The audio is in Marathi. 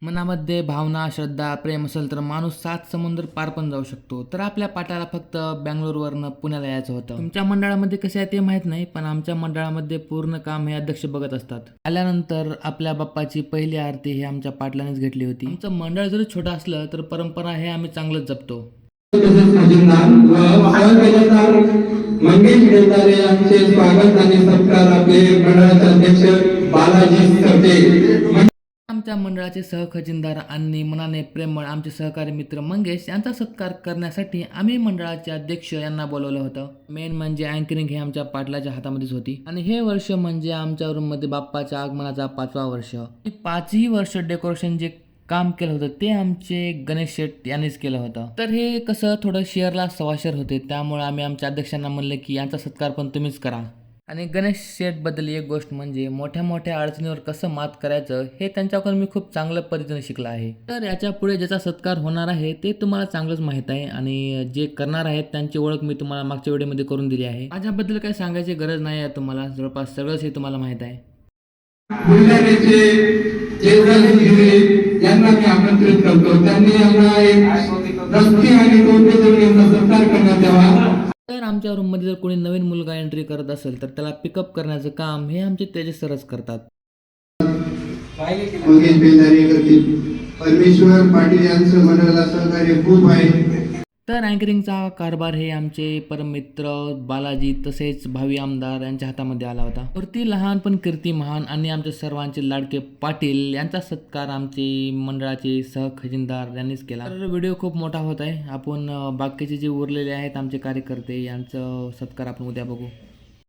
मनामध्ये भावना, श्रद्धा, प्रेम असेल तर माणूस 7 समुद्र पार पण जाऊ शकतो. तर आपल्या पाट्याला फक्त बंगलोरवरनं पुण्याला यायचं होतं. तुमच्या मंडळामध्ये कसे आहे ते माहीत नाही, पण आमच्या मंडळामध्ये पूर्ण काम हे अध्यक्ष बघत असतात. आल्यानंतर आपल्या बाप्पाची पहिली आरती हे आमच्या पाटलानेच घेतली होती. आमचं मंडळ जरी छोटं असलं तर परंपरा हे आम्ही चांगलंच जपतो. मंगेश बेतारे यांचे स्वागत आणि सत्कार आपले मंडळाचे अध्यक्ष बालाजी सरते. आमच्या मंडळाचे सहखजिनदार आणि मनाने प्रेमळ आमचे सहकारी मित्र मंगेश यांचा सत्कार करण्यासाठी आम्ही मंडळाचे अध्यक्ष यांना बोलवलं होतं. मेन म्हणजे अँकरिंग हे आमच्या पाटलाच्या हातामध्येच होती आणि हे वर्ष म्हणजे आमच्या रूममध्ये बाप्पाच्या आगमनाचा 5वा वर्ष. 5ही वर्ष डेकोरेशन जे काम केलं होतं ते आमचे गणेश शेट यांनीच केलं होतं. तर हे कसं थोडं शेअरला सवाशेर होते, त्यामुळे आम्ही आमच्या अध्यक्षांना म्हणलं की यांचा सत्कार पण तुम्हीच करा. आणि गणेश शेठबद्दल एक गोष्ट म्हणजे मोठ्या मोठ्या अडचणीवर कसं मात करायचं हे त्यांच्याकडून मी खूप चांगल्या पद्धतीने शिकलं आहे. तर याच्या पुढे ज्याचा सत्कार होणार आहे ते तुम्हाला चांगलंच माहीत आहे आणि जे करणार आहेत त्यांची ओळख मी तुम्हाला मागच्या व्हिडिओमध्ये करून दिली आहे. माझ्याबद्दल काही सांगायची गरज नाही आहे, तुम्हाला जवळपास सगळंच हे तुम्हाला माहीत आहे. यांना मी आमंत्रित करतो, त्यांनी आम्हाला एक दस्ती आणि सत्कार करण्यात यावा. तर आमच्या रूममध्ये जर कोणी नवीन मुलगा एंट्री करत असेल तर त्याला पिकअप करण्याचं काम हे आमचे तेजस सरच करतात. मंगेश बेतारे करतील. परमेश्वर पाटील यांचं मंडळाला सहकार्य खूप आहे. तर अँकरिंगचा कारभार हे आमचे परममित्र बालाजी तसेच भावी आमदार यांच्या हातामध्ये आला होता. वरती लहान पण कीर्ती महान आणि आमचे सर्वांचे लाडके पाटील यांचा सत्कार आमचे मंडळाचे सहखजिनदार यांनीच केला. तर व्हिडिओ खूप मोठा होत आहे. आपण बाकीचे जे उरलेले आहेत आमचे कार्यकर्ते यांचं सत्कार आपण उद्या बघू.